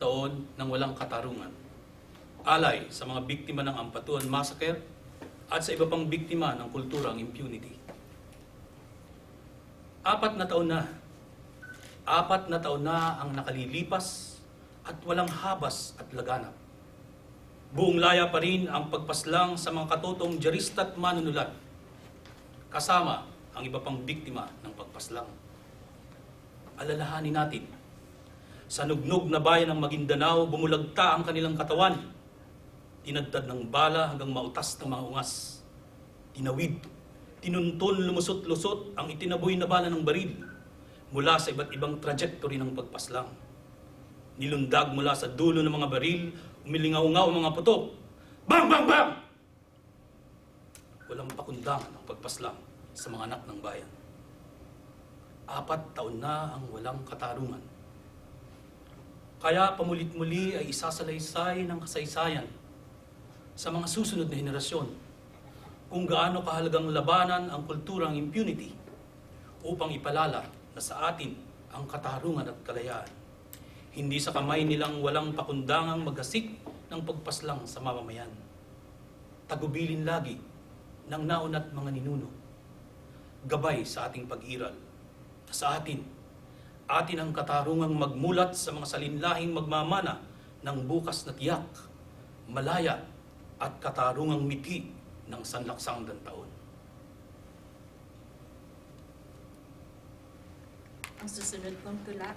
taon ng walang katarungan. Alay sa mga biktima ng Ampatuan Massacre at sa iba pang biktima ng kulturang impunity. 4 na taon na. 4 na taon na ang nakalilipas at walang habas at laganap. Buong laya pa rin ang pagpaslang sa mga katotong diyarista at manunulat, kasama ang iba pang biktima ng pagpaslang. Alalahanin natin, sa nugnog na bayan ng Maguindanao, bumulagta ang kanilang katawan. Tinadtad ng bala hanggang mautas ng mga ungas. Tinawid, tinuntun, lumusot-lusot ang itinaboy na bala ng baril mula sa iba't ibang trajectory ng pagpaslang. Nilundag mula sa dulo ng mga baril, umilingaw-ngaw ang mga putok. Bang! Bang! Bang! Walang pakundangan ang pagpaslang sa mga anak ng bayan. 4 taon na ang walang katarungan. Kaya pamulit-muli ay isasalaysay ng kasaysayan sa mga susunod na henerasyon kung gaano kahalagang labanan ang kulturang impunity upang ipalala na sa atin ang katarungan at kalayaan. Hindi sa kamay nilang walang pakundangang maggasik ng pagpaslang sa mamamayan. Tagubilin lagi ng naunat mga ninuno. Gabay sa ating pag-iral. Sa atin ang katarungang magmulat sa mga salinlahing magmamana ng bukas na tiyak, malaya at katarungang miti ng sanlaksang taon. Ang susunod kong tula